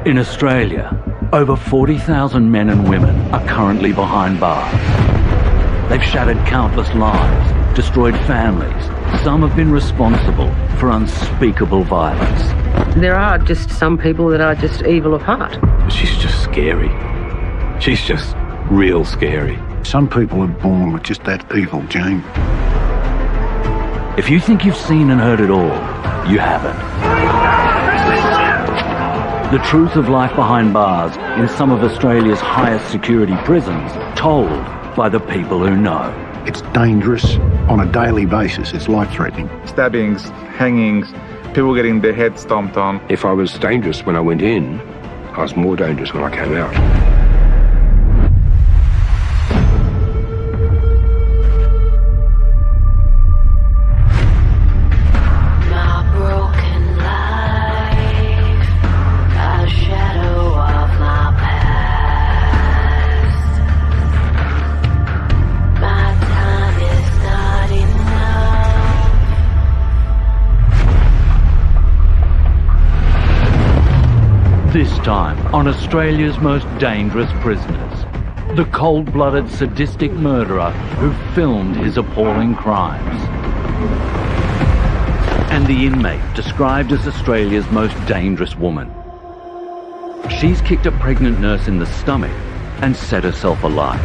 In Australia, over 40,000 men and women are currently behind bars. They've shattered countless lives, destroyed families. Some have been responsible for unspeakable violence. There are just some people that are just evil of heart. She's just scary. She's just real scary. Some people are born with just that evil gene. If you think you've seen and heard it all, you haven't. The truth of life behind bars in some of Australia's highest security prisons, told by the people who know. It's dangerous on a daily basis. It's life-threatening. Stabbings, hangings, people getting their heads stomped on. If I was dangerous when I went in, I was more dangerous when I came out. This time on Australia's most dangerous prisoners, the cold-blooded sadistic murderer who filmed his appalling crimes. And the inmate described as Australia's most dangerous woman. She's kicked a pregnant nurse in the stomach and set herself alight.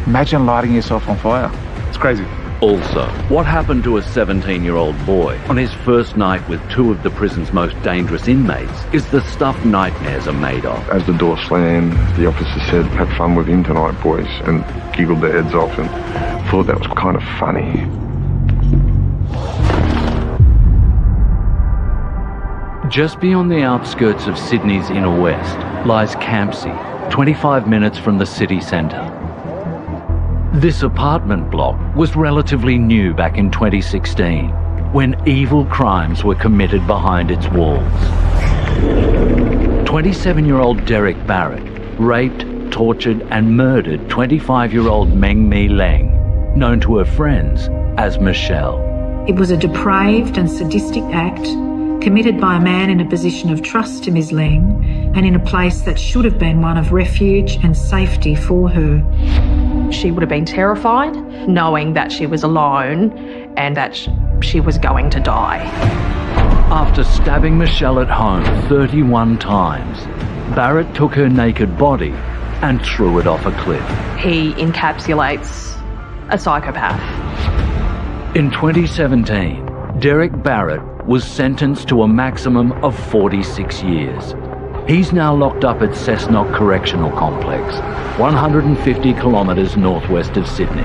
Imagine lighting yourself on fire. It's crazy. Also, what happened to a 17-year-old boy on his first night with two of the prison's most dangerous inmates is the stuff nightmares are made of. As the door slammed, the officer said, "Have fun with him tonight, boys," and giggled their heads off and thought that was kind of funny. Just beyond the outskirts of Sydney's inner west lies Campsie, 25 minutes from the city centre. This apartment block was relatively new back in 2016, when evil crimes were committed behind its walls. 27-year-old Derek Barrett raped, tortured and murdered 25-year-old Meng Mi Leng, known to her friends as Michelle. It was a depraved and sadistic act committed by a man in a position of trust to Ms. Leng and in a place that should have been one of refuge and safety for her. She would have been terrified, knowing that she was alone and that she was going to die. After stabbing Michelle at home 31 times, Barrett took her naked body and threw it off a cliff. He encapsulates a psychopath. In 2017, Derek Barrett was sentenced to a maximum of 46 years. He's now locked up at Cessnock Correctional Complex, 150 kilometres northwest of Sydney.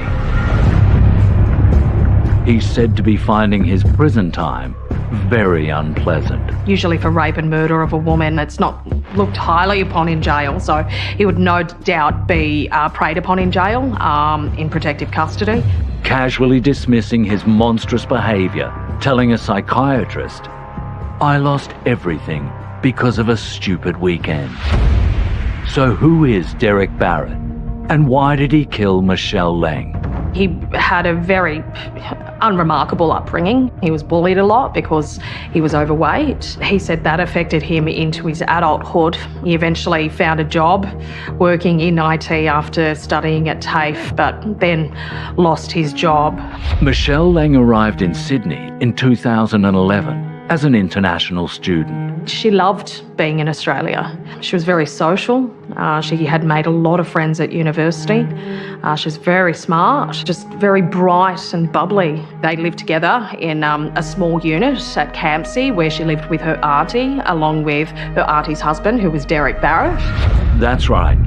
He's said to be finding his prison time very unpleasant. Usually for rape and murder of a woman, it's not looked highly upon in jail, so he would no doubt be preyed upon in jail, in protective custody. Casually dismissing his monstrous behaviour, telling a psychiatrist, "I lost everything because of a stupid weekend." So who is Derek Barrett? And why did he kill Michelle Leng? He had a very unremarkable upbringing. He was bullied a lot because he was overweight. He said that affected him into his adulthood. He eventually found a job working in IT after studying at TAFE, but then lost his job. Michelle Leng arrived in Sydney in 2011 as an international student. She loved being in Australia. She was very social. She had made a lot of friends at university. She was very smart, just very bright and bubbly. They lived together in a small unit at Campsie, where she lived with her auntie, along with her auntie's husband, who was Derek Barrett. That's right.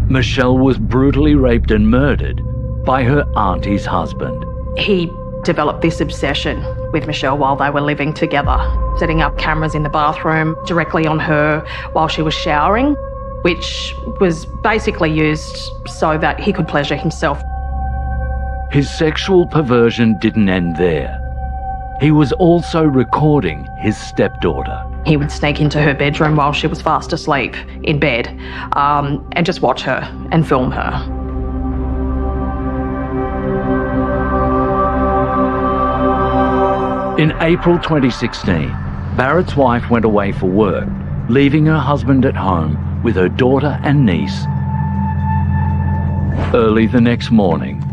Michelle was brutally raped and murdered by her auntie's husband. He developed this obsession with Michelle while they were living together, setting up cameras in the bathroom directly on her while she was showering, which was basically used so that he could pleasure himself. His sexual perversion didn't end there. He was also recording his stepdaughter. He would sneak into her bedroom while she was fast asleep in bed, and just watch her and film her. In April 2016, Barrett's wife went away for work leaving her husband at home with her daughter and niece. Early the next morning,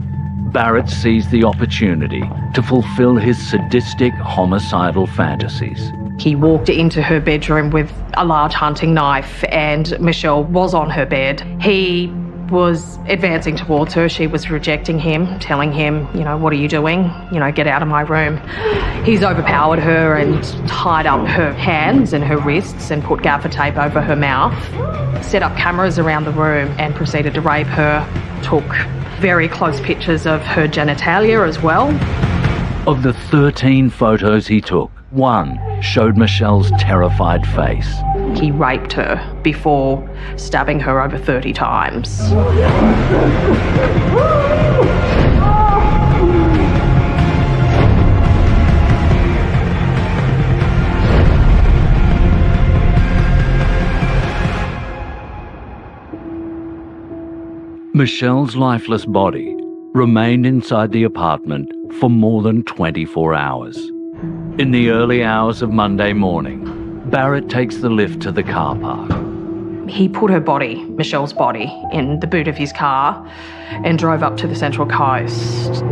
Barrett seized the opportunity to fulfill his sadistic homicidal fantasies. He walked into her bedroom with a large hunting knife and Michelle was on her bed. He was advancing towards her. She was rejecting him, telling him, what are you doing? Get out of my room. He's overpowered her and tied up her hands and her wrists and put gaffer tape over her mouth, set up cameras around the room and proceeded to rape her, took very close pictures of her genitalia as well. Of the 13 photos he took, one showed Michelle's terrified face. He raped her before stabbing her over 30 times. Michelle's lifeless body remained inside the apartment for more than 24 hours. In the early hours of Monday morning, Barrett takes the lift to the car park. He put her body, Michelle's body, in the boot of his car and drove up to the Central Coast.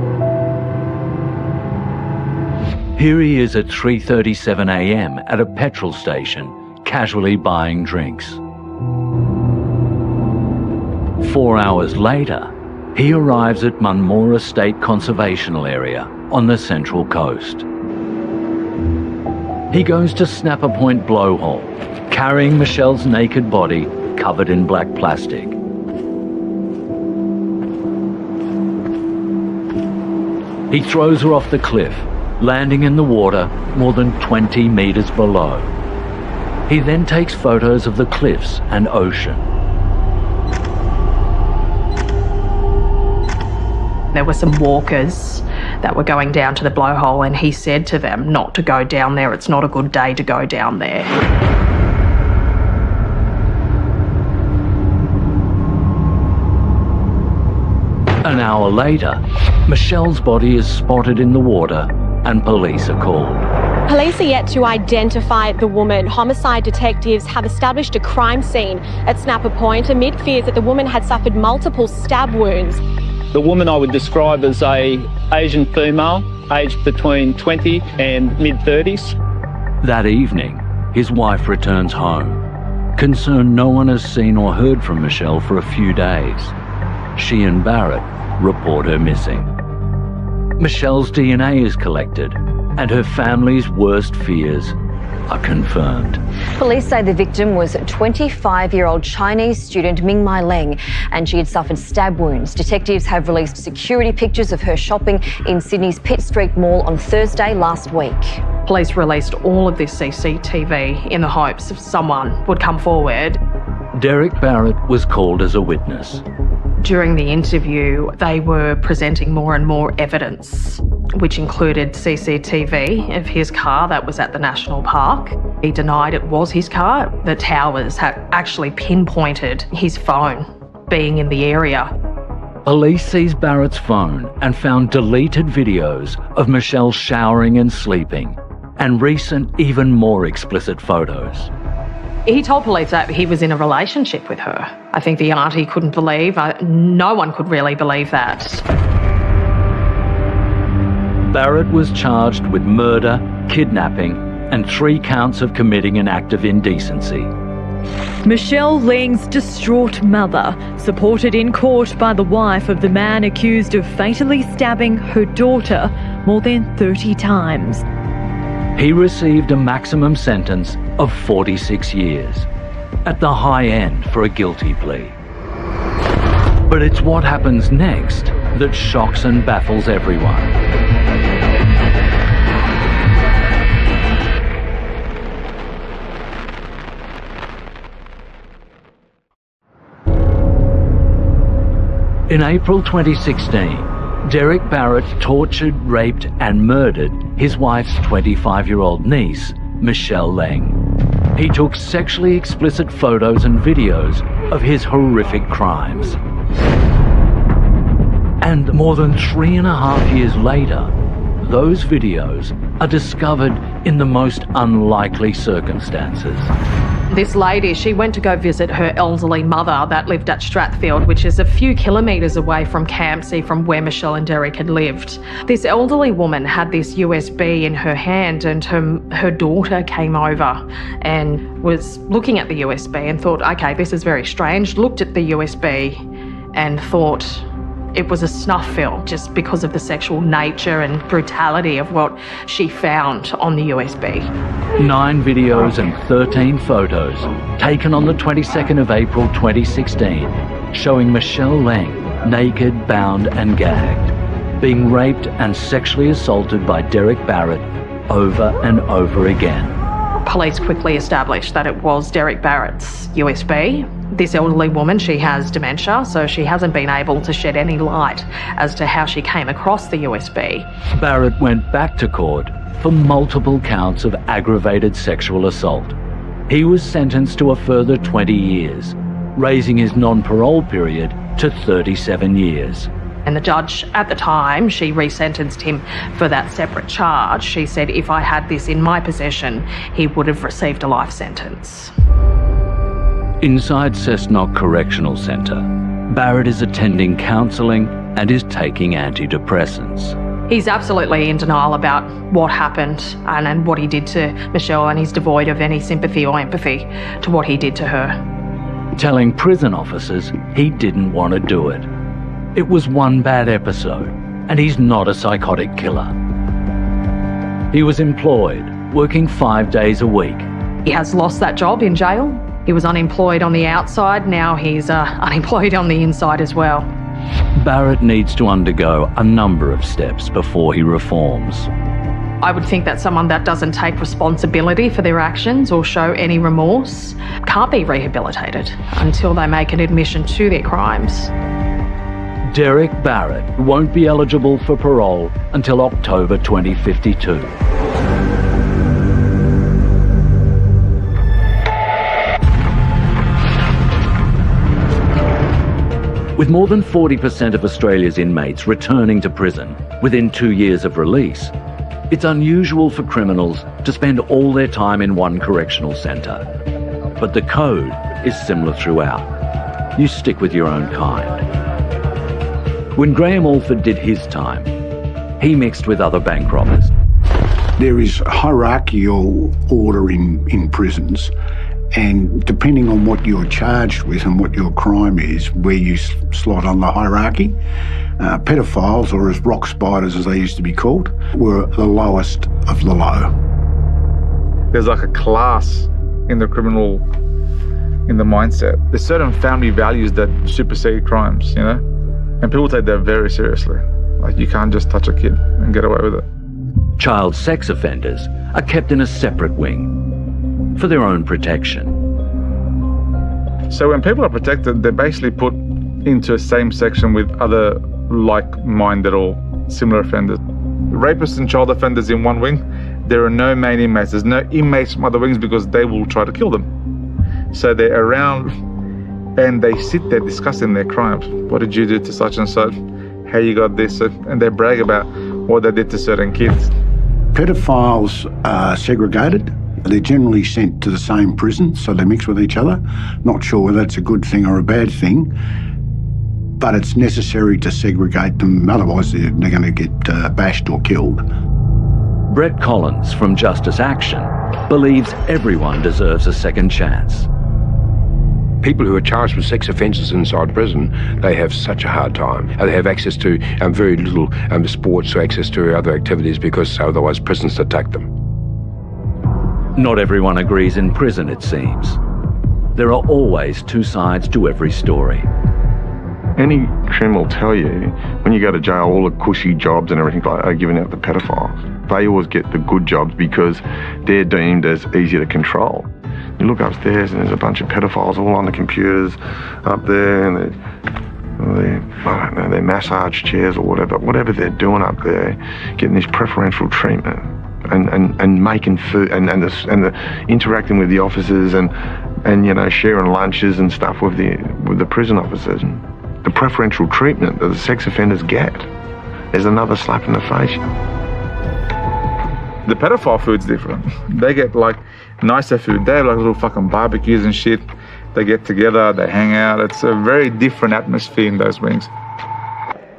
Here he is at 3:37 a.m. at a petrol station, casually buying drinks. 4 hours later, he arrives at Munmora State Conservational Area on the Central Coast. He goes to Snapper Point Blowhole, carrying Michelle's naked body covered in black plastic. He throws her off the cliff, landing in the water more than 20 meters below. He then takes photos of the cliffs and ocean. There were some walkers that were going down to the blowhole and he said to them not to go down there. It's not a good day to go down there. An hour later, Michelle's body is spotted in the water and police are called. Police are yet to identify the woman. Homicide detectives have established a crime scene at Snapper Point amid fears that the woman had suffered multiple stab wounds. The woman I would describe as an Asian female, aged between 20 and mid-30s. That evening, his wife returns home, concerned no one has seen or heard from Michelle for a few days. She and Barrett report her missing. Michelle's DNA is collected, and her family's worst fears are confirmed. Police say the victim was 25-year-old Chinese student Ming Mai Leng and she had suffered stab wounds. Detectives have released security pictures of her shopping in Sydney's Pitt Street Mall on Thursday last week. Police released all of this CCTV in the hopes of someone would come forward. Derek Barrett was called as a witness. During the interview, they were presenting more and more evidence, which included CCTV of his car that was at the National Park. He denied it was his car. The towers had actually pinpointed his phone being in the area. Police seized Barrett's phone and found deleted videos of Michelle showering and sleeping, and recent, even more explicit photos. He told police that he was in a relationship with her. I think the auntie couldn't believe, no one could really believe that. Barrett was charged with murder, kidnapping, and 3 counts of committing an act of indecency. Michelle Leng's distraught mother, supported in court by the wife of the man accused of fatally stabbing her daughter more than 30 times. He received a maximum sentence of 46 years, at the high end for a guilty plea. But it's what happens next that shocks and baffles everyone. In April 2016, Derek Barrett tortured, raped and murdered his wife's 25-year-old niece, Michelle Leng. He took sexually explicit photos and videos of his horrific crimes. And more than 3.5 years later, those videos are discovered in the most unlikely circumstances. This lady, she went to go visit her elderly mother that lived at Strathfield, which is a few kilometres away from Campsie, from where Michelle and Derek had lived. This elderly woman had this USB in her hand, and her daughter came over and was looking at the USB and thought, okay, this is very strange, looked at the USB and thought it was a snuff film, just because of the sexual nature and brutality of what she found on the USB. 9 videos and 13 photos taken on the 22nd of April 2016, showing Michelle Leng naked, bound and gagged, being raped and sexually assaulted by Derek Barrett over and over again. Police quickly established that it was Derek Barrett's USB. This elderly woman, she has dementia, so she hasn't been able to shed any light as to how she came across the USB. Barrett went back to court for multiple counts of aggravated sexual assault. He was sentenced to a further 20 years, raising his non-parole period to 37 years. And the judge at the time, she resentenced him for that separate charge. She said if I had this in my possession, he would have received a life sentence. Inside Cessnock Correctional Centre, Barrett is attending counselling and is taking antidepressants. He's absolutely in denial about what happened and what he did to Michelle, and he's devoid of any sympathy or empathy to what he did to her. Telling prison officers he didn't want to do it. It was one bad episode, and he's not a psychotic killer. He was employed, working 5 days a week. He has lost that job in jail. He was unemployed on the outside, now he's unemployed on the inside as well. Barrett needs to undergo a number of steps before he reforms. I would think that someone that doesn't take responsibility for their actions or show any remorse can't be rehabilitated until they make an admission to their crimes. Derek Barrett won't be eligible for parole until October 2052. With more than 40% of Australia's inmates returning to prison within 2 years of release, it's unusual for criminals to spend all their time in one correctional centre. But the code is similar throughout. You stick with your own kind. When Graham Alford did his time, he mixed with other bank robbers. There is hierarchical order in prisons, and depending on what you're charged with and what your crime is, where you slot on the hierarchy, pedophiles, or as rock spiders as they used to be called, were the lowest of the low. There's like a class in the criminal, in the mindset. There's certain family values that supersede crimes, you know? And people take that very seriously. Like, you can't just touch a kid and get away with it. Child sex offenders are kept in a separate wing for their own protection. So when people are protected, they're basically put into a same section with other like-minded or similar offenders. Rapists and child offenders in one wing, there are no main inmates. There's no inmates from other wings because they will try to kill them. So they're around and they sit there discussing their crimes. What did you do to such and such? How you got this? And they brag about what they did to certain kids. Pedophiles are segregated. They're generally sent to the same prison, so they mix with each other. Not sure whether that's a good thing or a bad thing, but it's necessary to segregate them, otherwise they're going to get bashed or killed. Brett Collins from Justice Action believes everyone deserves a second chance. People who are charged with sex offences inside prison, they have such a hard time. They have access to very little sports or access to other activities because otherwise prisons attack them. Not everyone agrees in prison, it seems. There are always two sides to every story. Any criminal will tell you, when you go to jail, all the cushy jobs and everything like that are given out to pedophiles. They always get the good jobs because they're deemed as easy to control. You look upstairs and there's a bunch of pedophiles all on the computers up there, and I don't know, they're massage chairs or whatever they're doing up there, getting this preferential treatment and making food and the interacting with the officers and you know, sharing lunches and stuff with the prison officers. The preferential treatment that the sex offenders get is another slap in the face. The pedophile food's different. They get like nicer food. They have like little fucking barbecues and shit. They get together, they hang out. It's a very different atmosphere in those wings.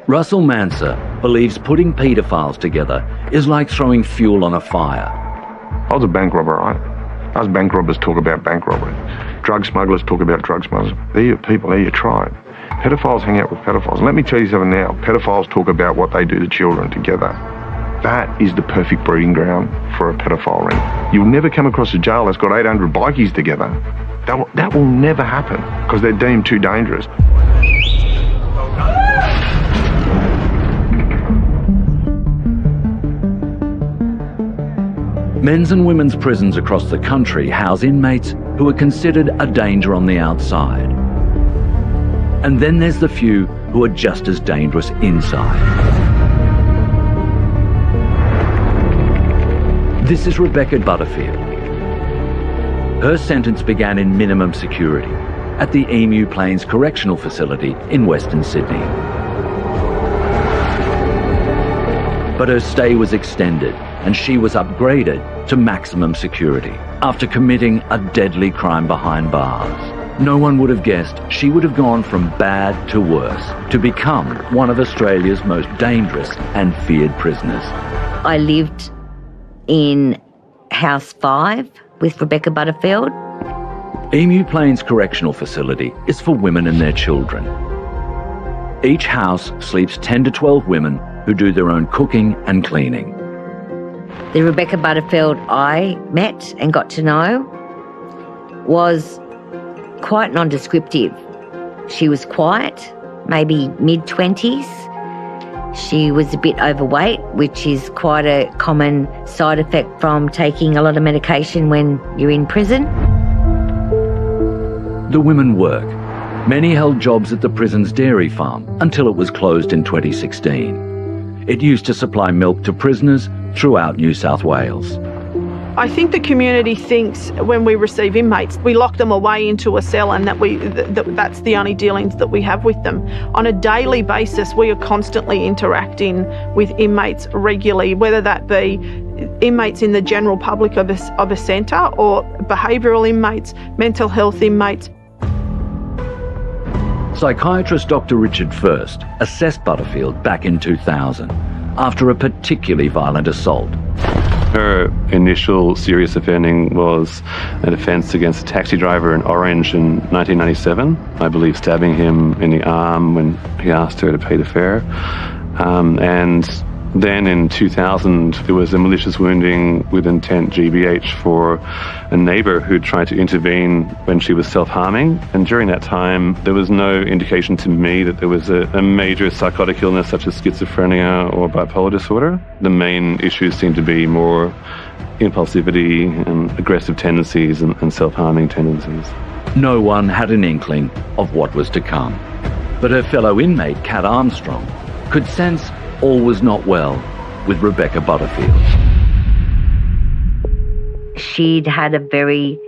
Russell Manser believes putting paedophiles together is like throwing fuel on a fire. I was a bank robber, right? Us bank robbers talk about bank robbery. Drug smugglers talk about drug smugglers. They're your people, they're your tribe. Pedophiles hang out with pedophiles. And let me tell you something now. Pedophiles talk about what they do to children together. That is the perfect breeding ground for a pedophile ring. You'll never come across a jail that's got 800 bikies together. That will never happen because they're deemed too dangerous. Men's and women's prisons across the country house inmates who are considered a danger on the outside. And then there's the few who are just as dangerous inside. This is Rebecca Butterfield. Her sentence began in minimum security at the Emu Plains Correctional Facility in Western Sydney. But her stay was extended and she was upgraded to maximum security after committing a deadly crime behind bars. No one would have guessed she would have gone from bad to worse to become one of Australia's most dangerous and feared prisoners. I lived in House 5 with Rebecca Butterfield. Emu Plains Correctional Facility is for women and their children. Each house sleeps 10 to 12 women who do their own cooking and cleaning. The Rebecca Butterfield I met and got to know was quite nondescriptive. She was quiet, maybe mid-20s. She was a bit overweight, which is quite a common side effect from taking a lot of medication when you're in prison. The women work. Many held jobs at the prison's dairy farm until it was closed in 2016. It used to supply milk to prisoners throughout New South Wales. I think the community thinks when we receive inmates, we lock them away into a cell and that's the only dealings that we have with them. On a daily basis, we are constantly interacting with inmates regularly, whether that be inmates in the general public of a centre or behavioural inmates, mental health inmates. Psychiatrist Dr. Richard First assessed Butterfield back in 2000 after a particularly violent assault. Her initial serious offending was an offence against a taxi driver in Orange in 1997, I believe stabbing him in the arm when he asked her to pay the fare. And then in 2000, there was a malicious wounding with intent GBH for a neighbour who tried to intervene when she was self-harming. And during that time, there was no indication to me that there was a major psychotic illness such as schizophrenia or bipolar disorder. The main issues seemed to be more impulsivity and aggressive tendencies and self-harming tendencies. No one had an inkling of what was to come. But her fellow inmate, Kat Armstrong, could sense all was not well with Rebecca Butterfield. She'd had a very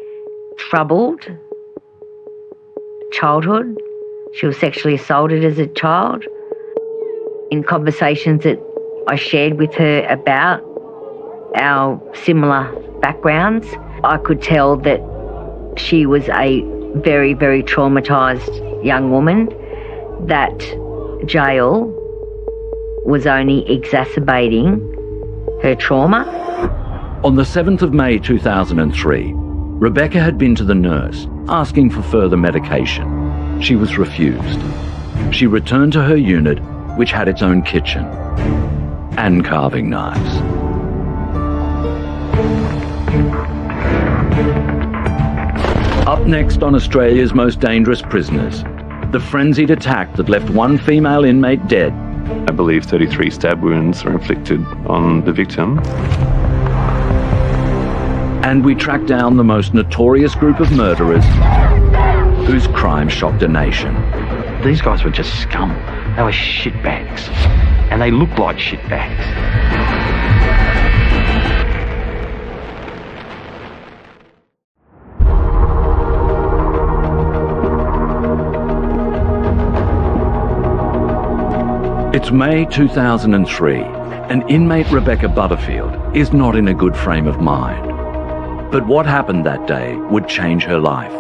troubled childhood. She was sexually assaulted as a child. In conversations that I shared with her about our similar backgrounds, I could tell that she was a very, very traumatised young woman, that jail was only exacerbating her trauma. On the 7th of May 2003, Rebecca had been to the nurse asking for further medication. She was refused. She returned to her unit, which had its own kitchen and carving knives. Up next on Australia's Most Dangerous Prisoners, the frenzied attack that left one female inmate dead. I believe 33 stab wounds were inflicted on the victim. And we track down the most notorious group of murderers whose crime shocked a nation. These guys were just scum. They were shitbags. And they looked like shitbags. It's It's May 2003, and inmate Rebecca Butterfield is not in a good frame of mind. But what happened that day would change her life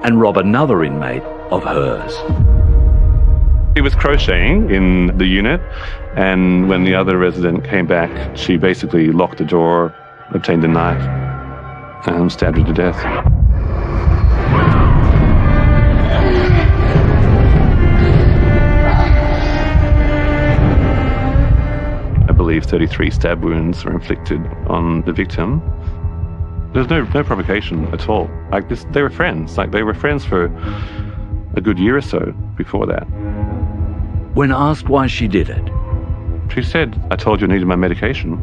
and rob another inmate of hers. He was crocheting in the unit, and when the other resident came back, she basically locked the door, obtained a knife, and stabbed her to death. I believe 33 stab wounds were inflicted on the victim. There's no provocation at all. Like this, they were friends. Like they were friends for a good year or so before that. When asked why she did it, she said, "I told you I needed my medication."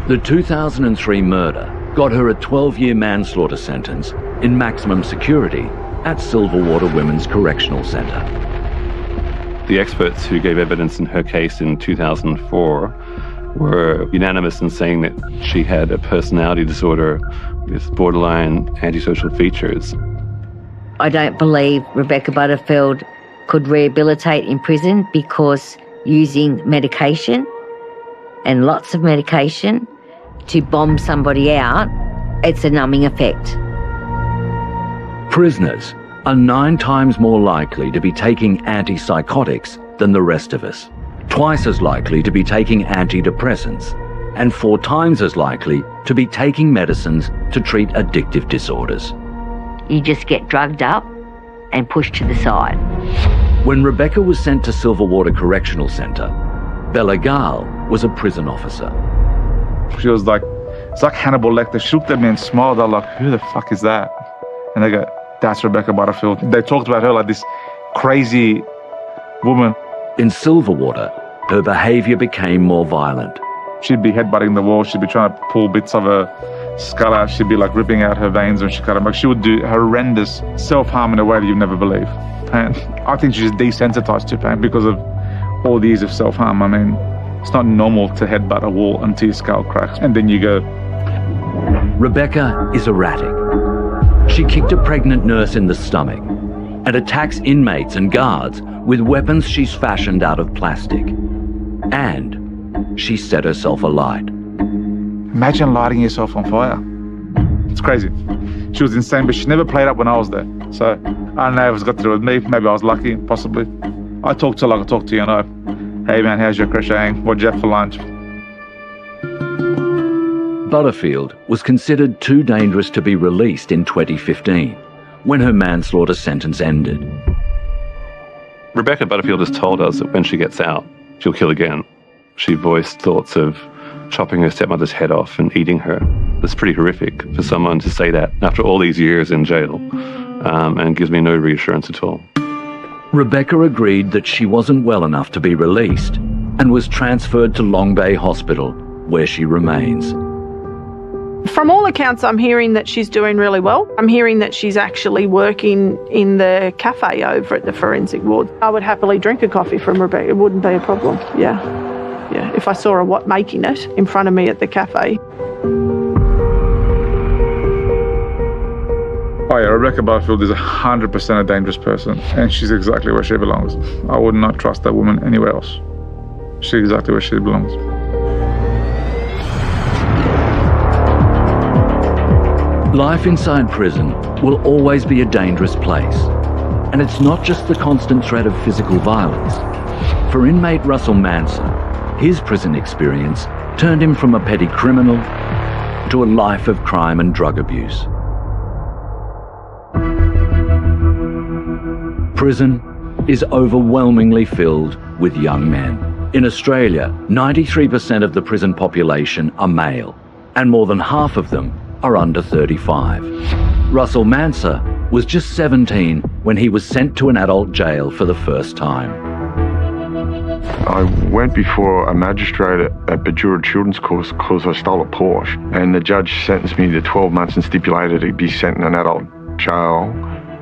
The 2003 murder got her a 12-year manslaughter sentence in maximum security at Silverwater Women's Correctional Centre. The experts who gave evidence in her case in 2004 were unanimous in saying that she had a personality disorder with borderline antisocial features. I don't believe Rebecca Butterfield could rehabilitate in prison because using medication and lots of medication to bomb somebody out, it's a numbing effect. Prisoners are 9 times more likely to be taking antipsychotics than the rest of us, twice as likely to be taking antidepressants, and 4 times as likely to be taking medicines to treat addictive disorders. You just get drugged up and pushed to the side. When Rebecca was sent to Silverwater Correctional Centre, Bella Gall was a prison officer. She was like, it's like Hannibal Lecter. She looked at me and smiled. I'm like, who the fuck is that? And they go, that's Rebecca Butterfield. They talked about her like this crazy woman. In Silverwater, her behaviour became more violent. She'd be headbutting the wall. She'd be trying to pull bits of her skull out. She'd be like ripping out her veins when she cut them. Like she would do horrendous self-harm in a way that you'd never believe. And I think she's desensitized to pain because of all the years of self-harm. I mean, it's not normal to headbutt a wall until your skull cracks. And then you go. Rebecca is erratic. She kicked a pregnant nurse in the stomach and attacks inmates and guards with weapons she's fashioned out of plastic. And she set herself alight. Imagine lighting yourself on fire. It's crazy. She was insane, but she never played up when I was there. So I don't know if it's got to do with me. Maybe I was lucky, possibly. I talked to her like I talk to you, you know. Hey man, how's your crocheting? What'd you have for lunch? Butterfield was considered too dangerous to be released in 2015, when her manslaughter sentence ended. Rebecca Butterfield has told us that when she gets out, she'll kill again. She voiced thoughts of chopping her stepmother's head off and eating her. It's pretty horrific for someone to say that after all these years in jail, and gives me no reassurance at all. Rebecca agreed that she wasn't well enough to be released and was transferred to Long Bay Hospital, where she remains. From all accounts, I'm hearing that she's doing really well. I'm hearing that she's actually working in the cafe over at the forensic ward. I would happily drink a coffee from Rebecca. It wouldn't be a problem. Yeah. If I saw her making it in front of me at the cafe. Oh yeah, Rebecca Butterfield is 100% a dangerous person, and she's exactly where she belongs. I would not trust that woman anywhere else. She's exactly where she belongs. Life inside prison will always be a dangerous place. And it's not just the constant threat of physical violence. For inmate Russell Manson, his prison experience turned him from a petty criminal to a life of crime and drug abuse. Prison is overwhelmingly filled with young men. In Australia, 93% of the prison population are male, and more than half of them are under 35. Russell Manser was just 17 when he was sent to an adult jail for the first time. I went before a magistrate at Bajura Children's Court because I stole a Porsche, and the judge sentenced me to 12 months and stipulated he'd be sent in an adult jail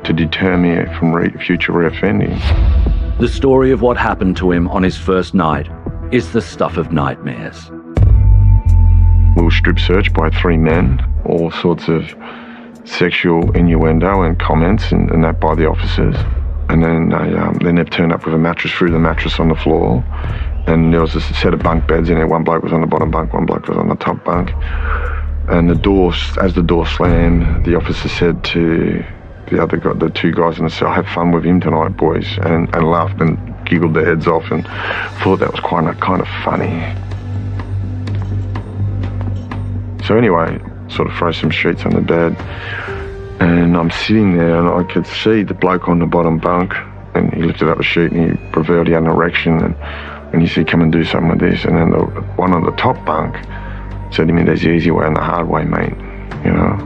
to deter me from future reoffending. The story of what happened to him on his first night is the stuff of nightmares. We were strip searched by 3 men, all sorts of sexual innuendo and comments and that by the officers. And then they've turned up with a mattress, threw the mattress on the floor, and there was a set of bunk beds in there. One bloke was on the bottom bunk, one bloke was on the top bunk. And as the door slammed, the officer said to the two guys in the cell, "Have fun with him tonight, boys," and laughed and giggled their heads off and thought that was kind of funny. So anyway, sort of throw some sheets on the bed, and I'm sitting there and I could see the bloke on the bottom bunk, and he lifted up a sheet and he revealed he had an erection, and he said, "Come and do something with this." And then the one on the top bunk said to me, "There's the easy way and the hard way, mate," you know.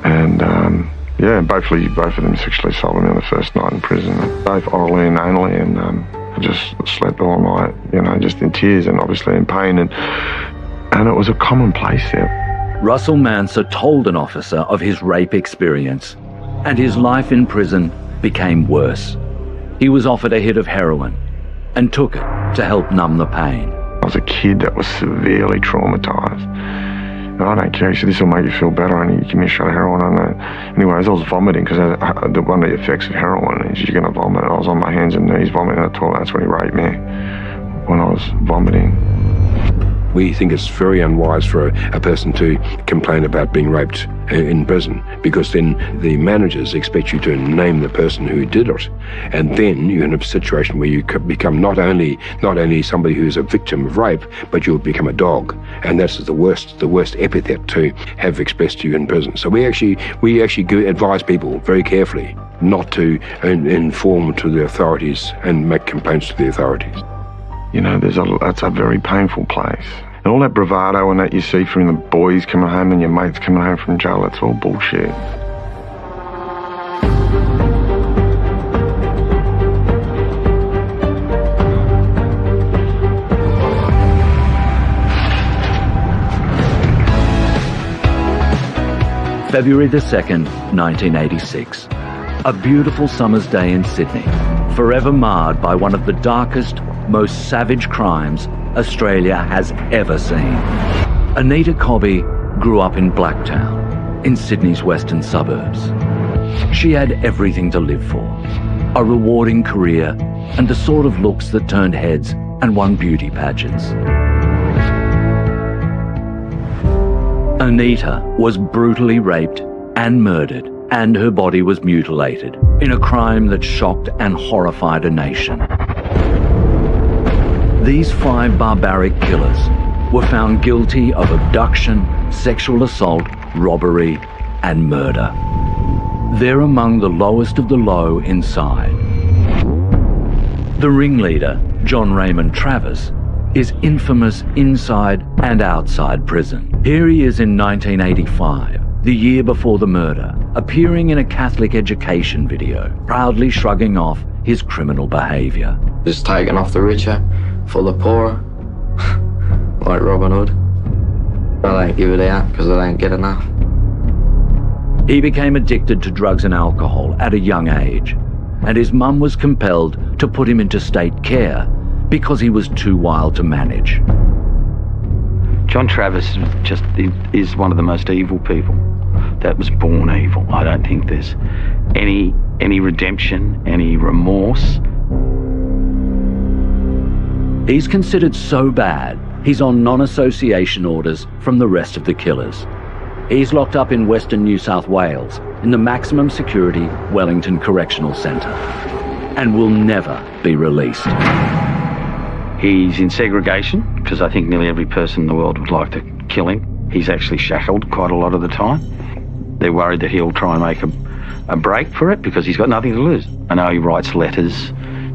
And both of them sexually assaulted me on the first night in prison, both orally and anally, and I just slept all night, you know, just in tears and obviously in pain, and it was a commonplace there. Russell Manser told an officer of his rape experience, and his life in prison became worse. He was offered a hit of heroin and took it to help numb the pain. I was a kid that was severely traumatised. And I don't care. He said, "This will make you feel better," and he give me a shot of heroin. Anyway, as I was vomiting, because one of the effects of heroin is you're going to vomit. I was on my hands and knees vomiting in the toilet. That's when he raped me, when I was vomiting. We think it's very unwise for a person to complain about being raped in prison, because then the managers expect you to name the person who did it, and then you're in a situation where you could become not only somebody who's a victim of rape, but you'll become a dog, and that's the worst epithet to have expressed to you in prison. So we actually advise people very carefully not to inform to the authorities and make complaints to the authorities. You know, that's a very painful place. And all that bravado and that you see from the boys coming home and your mates coming home from jail, that's all bullshit. February the 2nd, 1986. A beautiful summer's day in Sydney, forever marred by one of the darkest, most savage crimes Australia has ever seen. Anita Cobby grew up in Blacktown, in Sydney's western suburbs. She had everything to live for, a rewarding career and the sort of looks that turned heads and won beauty pageants. Anita was brutally raped and murdered, and her body was mutilated in a crime that shocked and horrified a nation. These 5 barbaric killers were found guilty of abduction, sexual assault, robbery, and murder. They're among the lowest of the low inside. The ringleader, John Raymond Travers, is infamous inside and outside prison. Here he is in 1985, the year before the murder, appearing in a Catholic education video, proudly shrugging off his criminal behaviour. Just taking off the richer for the poor, like Robin Hood. I don't give it out because I don't get enough. He became addicted to drugs and alcohol at a young age, and his mum was compelled to put him into state care because he was too wild to manage. John Travers is one of the most evil people that was born evil. I don't think there's any redemption, any remorse. He's considered so bad, he's on non-association orders from the rest of the killers. He's locked up in Western New South Wales in the maximum security Wellington Correctional Centre and will never be released. He's in segregation because I think nearly every person in the world would like to kill him. He's actually shackled quite a lot of the time. They're worried that he'll try and make a break for it because he's got nothing to lose. I know he writes letters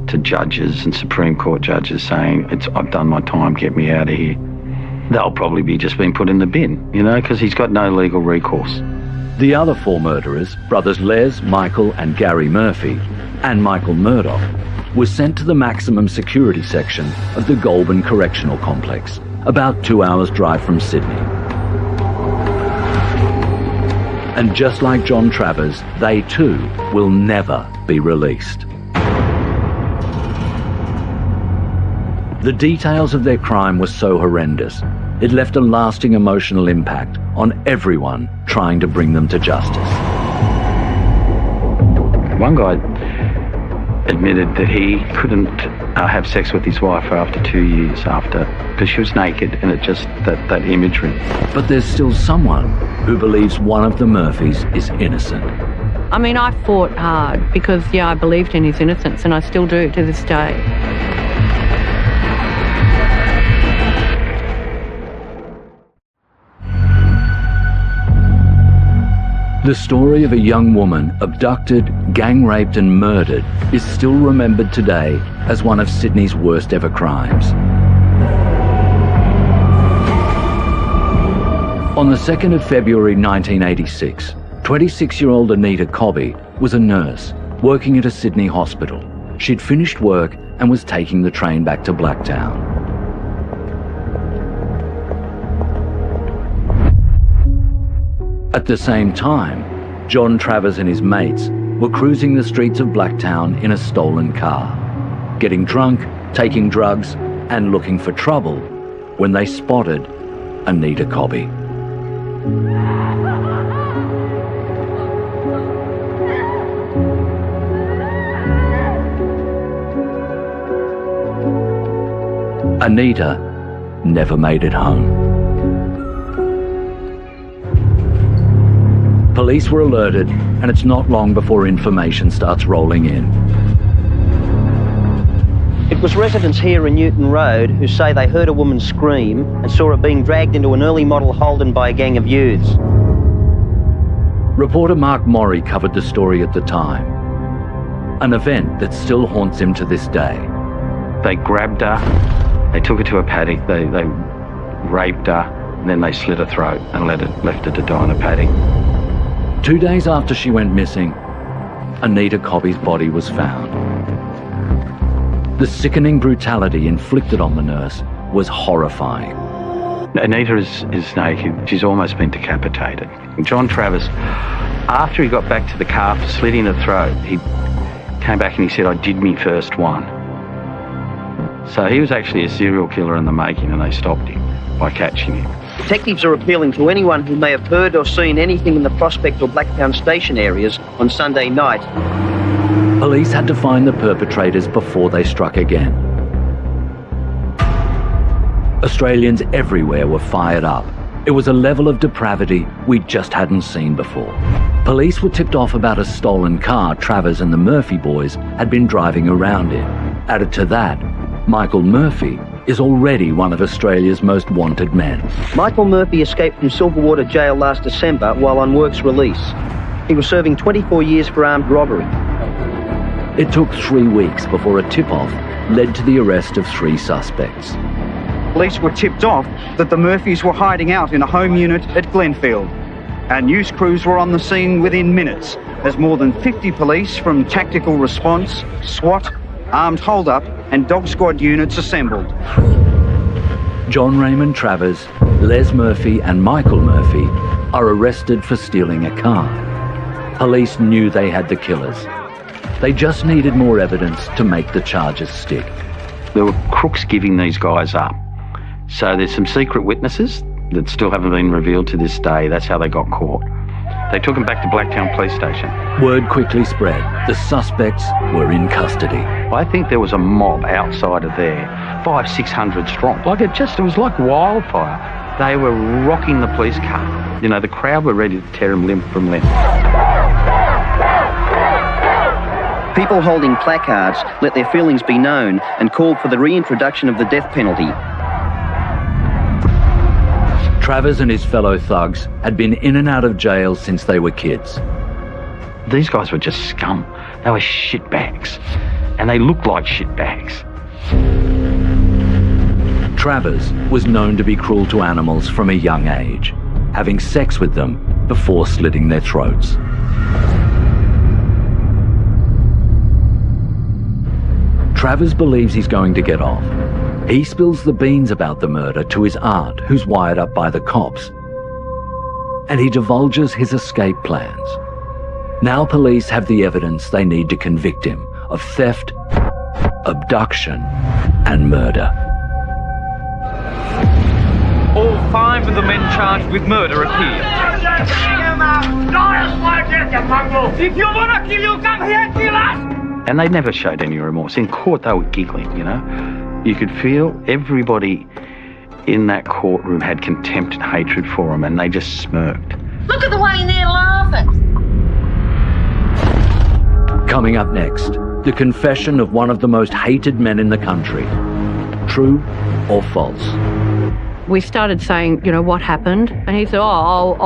to judges and Supreme Court judges saying, I've done my time, get me out of here. They'll probably be just being put in the bin, you know, because he's got no legal recourse. The other 4 murderers, brothers Les, Michael and Gary Murphy, and Michael Murdoch, were sent to the maximum security section of the Goulburn Correctional Complex, about 2 hours' drive from Sydney. And just like John Travers, they too will never be released. The details of their crime were so horrendous, it left a lasting emotional impact on everyone trying to bring them to justice. One guy admitted that he couldn't have sex with his wife for after 2 years after, because she was naked, and it just, that imagery. But there's still someone who believes one of the Murphys is innocent. I mean, I fought hard because, I believed in his innocence, and I still do to this day. The story of a young woman abducted, gang raped and murdered is still remembered today as one of Sydney's worst ever crimes. On the 2nd of February 1986, 26-year-old Anita Cobby was a nurse working at a Sydney hospital. She'd finished work and was taking the train back to Blacktown. At the same time, John Travers and his mates were cruising the streets of Blacktown in a stolen car, getting drunk, taking drugs, and looking for trouble when they spotted Anita Cobby. Anita never made it home. Police were alerted, and it's not long before information starts rolling in. It was residents here in Newton Road who say they heard a woman scream and saw her being dragged into an early model Holden by a gang of youths. Reporter Mark Morey covered the story at the time, an event that still haunts him to this day. They grabbed her, they took her to a paddock, they raped her, and then they slit her throat and left her to die in a paddock. 2 days after she went missing, Anita Cobby's body was found. The sickening brutality inflicted on the nurse was horrifying. Anita is naked. She's almost been decapitated. John Travers, after he got back to the car for slitting her throat, he came back and he said, "I did me first one." So he was actually a serial killer in the making, and they stopped him by catching him. Detectives are appealing to anyone who may have heard or seen anything in the Prospect or Blacktown station areas on Sunday night. Police had to find the perpetrators before they struck again. Australians everywhere were fired up. It was a level of depravity we just hadn't seen before. Police were tipped off about a stolen car Travers and the Murphy boys had been driving around in. Added to that, Michael Murphy is already one of Australia's most wanted men. Michael Murphy escaped from Silverwater Jail last December while on works release. He was serving 24 years for armed robbery. It took 3 weeks before a tip-off led to the arrest of 3 suspects. Police were tipped off that the Murphys were hiding out in a home unit at Glenfield. Our news crews were on the scene within minutes as more than 50 police from Tactical Response, SWAT, Armed Hold-Up and Dog Squad units assembled. John Raymond Travers, Les Murphy and Michael Murphy are arrested for stealing a car. Police knew they had the killers. They just needed more evidence to make the charges stick. There were crooks giving these guys up. So there's some secret witnesses that still haven't been revealed to this day. That's how they got caught. They took them back to Blacktown Police Station. Word quickly spread. The suspects were in custody. I think there was a mob outside of there, 500-600 strong. It was like wildfire. They were rocking the police car. The crowd were ready to tear them limb from limb. People holding placards let their feelings be known and called for the reintroduction of the death penalty. Travers and his fellow thugs had been in and out of jail since they were kids. These guys were just scum. They were shitbags. And they looked like shitbags. Travers was known to be cruel to animals from a young age, having sex with them before slitting their throats. Travers believes he's going to get off. He spills the beans about the murder to his aunt, who's wired up by the cops. And he divulges his escape plans. Now police have the evidence they need to convict him of theft, abduction, and murder. All 5 of the men charged with murder are here. If you wanna kill, you come here, kill us! And they never showed any remorse. In court, they were giggling, you know. You could feel everybody in that courtroom had contempt and hatred for him, and they just smirked. Look at the one in there laughing. Coming up next, the confession of one of the most hated men in the country. True or false? We started saying, you know, what happened? And he said, well,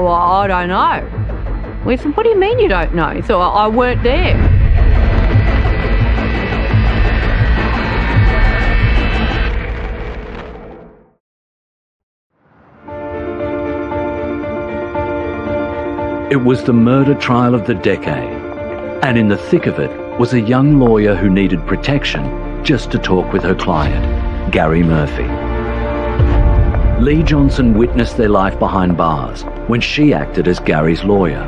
I don't know. We said, what do you mean you don't know? He said, I weren't there. It was the murder trial of the decade, and in the thick of it was a young lawyer who needed protection just to talk with her client, Gary Murphy. Lee Johnson witnessed their life behind bars when she acted as Gary's lawyer.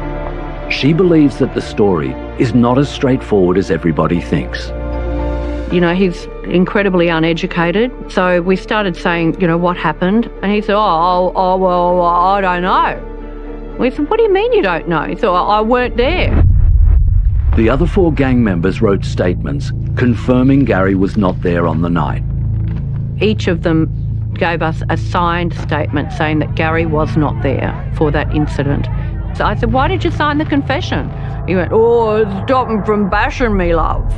She believes that the story is not as straightforward as everybody thinks. You know, he's incredibly uneducated, so we started saying, you know, what happened? And he said, well, I don't know. We said, what do you mean you don't know? He said, I weren't there. The other 4 gang members wrote statements confirming Gary was not there on the night. Each of them gave us a signed statement saying that Gary was not there for that incident. So I said, why did you sign the confession? He went, stop him from bashing me, love.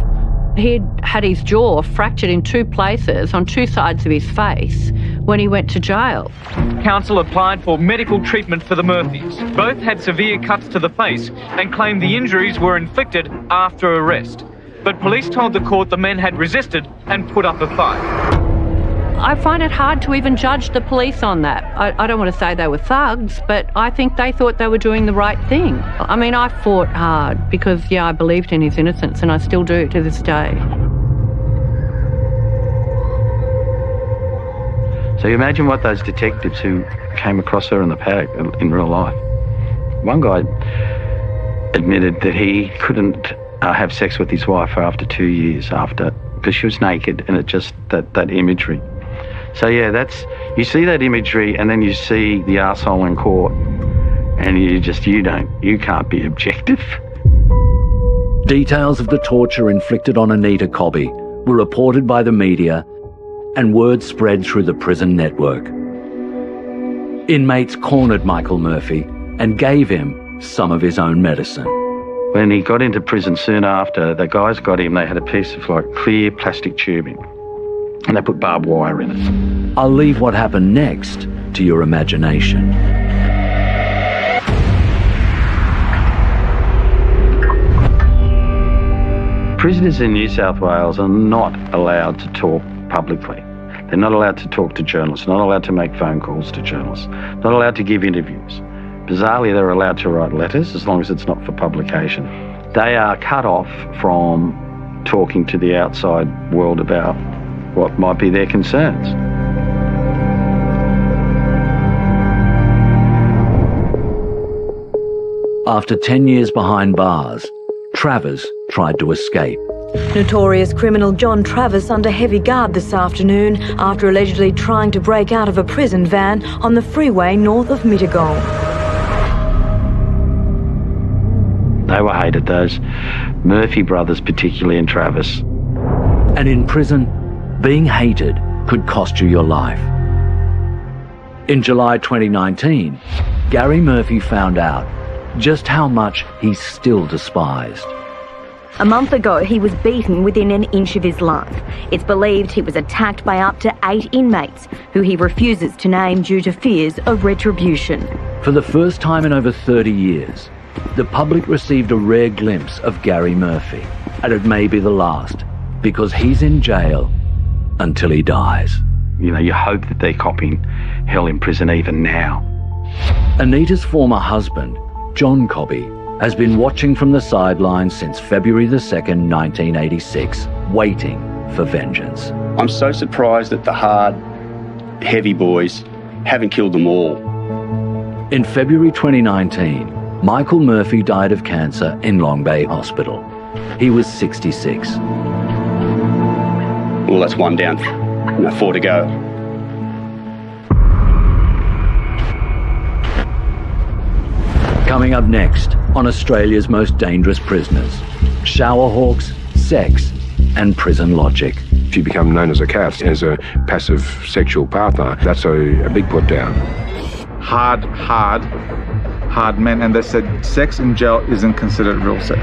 He'd had his jaw fractured in 2 places on 2 sides of his face when he went to jail. Council applied for medical treatment for the Murphys. Both had severe cuts to the face and claimed the injuries were inflicted after arrest. But police told the court the men had resisted and put up a fight. I find it hard to even judge the police on that. I don't want to say they were thugs, but I think they thought they were doing the right thing. I mean, I fought hard because, yeah, I believed in his innocence, and I still do to this day. So you imagine what those detectives who came across her in the paddock in real life. One guy admitted that he couldn't have sex with his wife for after 2 years because she was naked, and it just, that imagery. So yeah, you see that imagery, and then you see the arsehole in court, and you can't be objective. Details of the torture inflicted on Anita Cobby were reported by the media, and word spread through the prison network. Inmates cornered Michael Murphy and gave him some of his own medicine. When he got into prison soon after, the guys got him, they had a piece of clear plastic tubing, and they put barbed wire in it. I'll leave what happened next to your imagination. Prisoners in New South Wales are not allowed to talk publicly. They're not allowed to talk to journalists, not allowed to make phone calls to journalists, not allowed to give interviews. Bizarrely, they're allowed to write letters as long as it's not for publication. They are cut off from talking to the outside world about what might be their concerns. After 10 years behind bars, Travers tried to escape. Notorious criminal John Travers under heavy guard this afternoon after allegedly trying to break out of a prison van on the freeway north of Mittagong. They were hated, those Murphy brothers, particularly, and Travers. And in prison, being hated could cost you your life. In July 2019, Gary Murphy found out just how much he's still despised. A month ago, he was beaten within an inch of his life. It's believed he was attacked by up to 8 inmates, who he refuses to name due to fears of retribution. For the first time in over 30 years, the public received a rare glimpse of Gary Murphy, and it may be the last, because he's in jail until he dies. You know, you hope that they're copying hell in prison even now. Anita's former husband, John Cobby, has been watching from the sidelines since February the 2nd, 1986, waiting for vengeance. I'm so surprised that the hard, heavy boys haven't killed them all. In February 2019, Michael Murphy died of cancer in Long Bay Hospital. He was 66. Well, that's one down, 4 to go. Coming up next on Australia's most dangerous prisoners, shower hawks, sex and prison logic. If you become known as a cat, as a passive sexual partner, that's a big put down. Hard men, and they said sex in jail isn't considered real sex.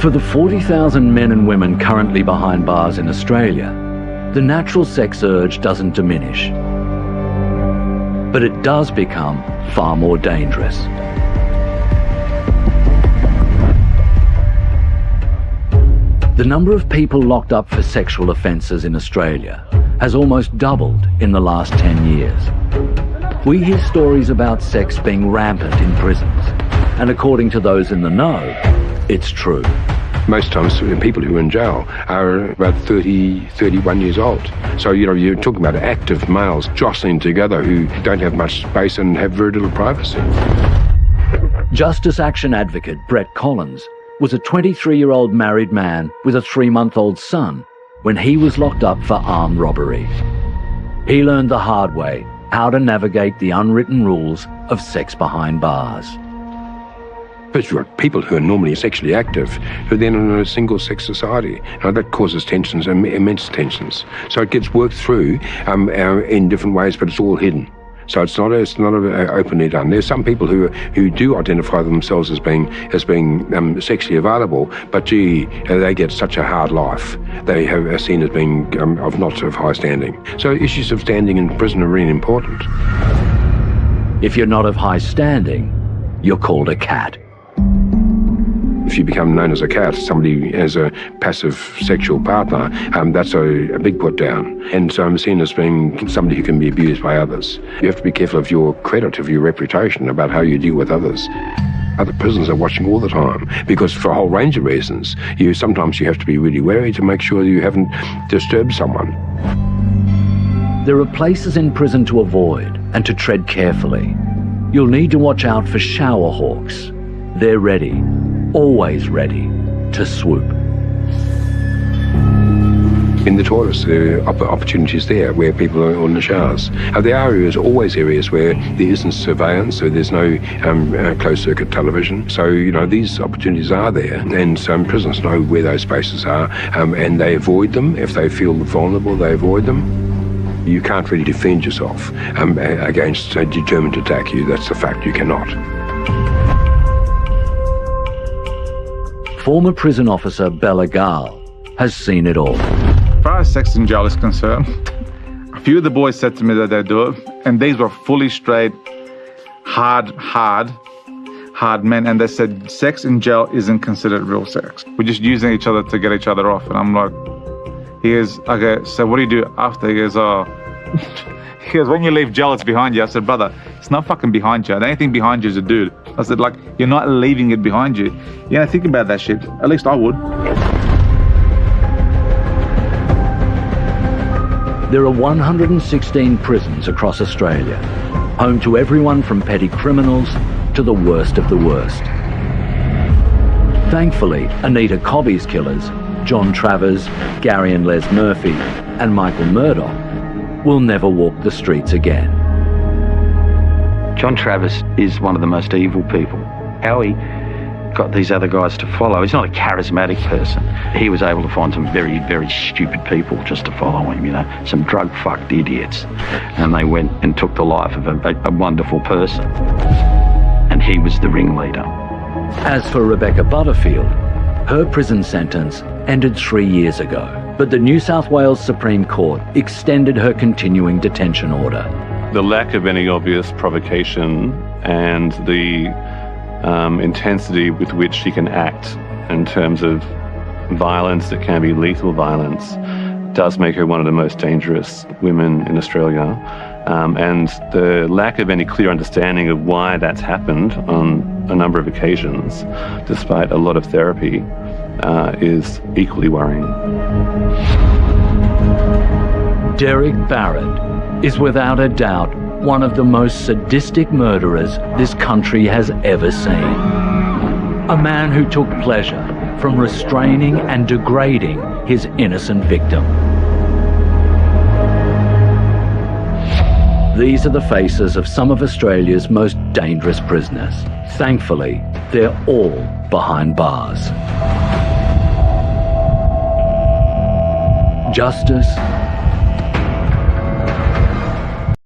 For the 40,000 men and women currently behind bars in Australia, the natural sex urge doesn't diminish. But it does become far more dangerous. The number of people locked up for sexual offences in Australia has almost doubled in the last 10 years. We hear stories about sex being rampant in prisons, and according to those in the know, it's true. Most times people who are in jail are about 30, 31 years old. So, you're talking about active males jostling together who don't have much space and have very little privacy. Justice Action advocate Brett Collins was a 23-year-old married man with a 3-month-old son when he was locked up for armed robbery. He learned the hard way how to navigate the unwritten rules of sex behind bars. But you've got people who are normally sexually active who are then in a single-sex society. Now, that causes tensions, immense tensions. So it gets worked through in different ways, but it's all hidden. So it's not openly done. There's some people who do identify themselves as being sexually available, but gee, they get such a hard life. They are seen as being of not of high standing. So issues of standing in prison are really important. If you're not of high standing, you're called a cat. If you become known as a cat, somebody as a passive sexual partner, that's a big put down. And so I'm seen as being somebody who can be abused by others. You have to be careful of your credit, of your reputation, about how you deal with others. Other prisoners are watching all the time because for a whole range of reasons, sometimes you have to be really wary to make sure you haven't disturbed someone. There are places in prison to avoid and to tread carefully. You'll need to watch out for shower hawks. They're ready, always ready, to swoop. In the toilets, there are opportunities there where people are in the showers. There are always areas where there isn't surveillance, so there's no closed-circuit television. So, these opportunities are there, and some prisoners know where those spaces are, and they avoid them. If they feel vulnerable, they avoid them. You can't really defend yourself against a determined to attack you. That's a fact, you cannot. Former prison officer Bella Gall has seen it all. As far as sex in jail is concerned, a few of the boys said to me that they do it, and these were fully straight, hard men, and they said sex in jail isn't considered real sex. We're just using each other to get each other off. And I'm like, he goes, okay, so what do you do after? He goes, he goes, when you leave jail, it's behind you. I said, brother, it's not fucking behind you. The only thing behind you is a dude. I said, you're not leaving it behind you. Think about that shit. At least I would. There are 116 prisons across Australia, home to everyone from petty criminals to the worst of the worst. Thankfully, Anita Cobby's killers, John Travers, Gary and Les Murphy, and Michael Murdoch, will never walk the streets again. John Travers is one of the most evil people. How he got these other guys to follow, he's not a charismatic person. He was able to find some very, very stupid people just to follow him, some drug-fucked idiots. And they went and took the life of a wonderful person. And he was the ringleader. As for Rebecca Butterfield, her prison sentence ended 3 years ago, but the New South Wales Supreme Court extended her continuing detention order. The lack of any obvious provocation and the intensity with which she can act in terms of violence that can be lethal violence does make her one of the most dangerous women in Australia. And the lack of any clear understanding of why that's happened on a number of occasions, despite a lot of therapy, is equally worrying. Derek Barrett is without a doubt one of the most sadistic murderers this country has ever seen. A man who took pleasure from restraining and degrading his innocent victim. These are the faces of some of Australia's most dangerous prisoners. Thankfully, they're all behind bars. Justice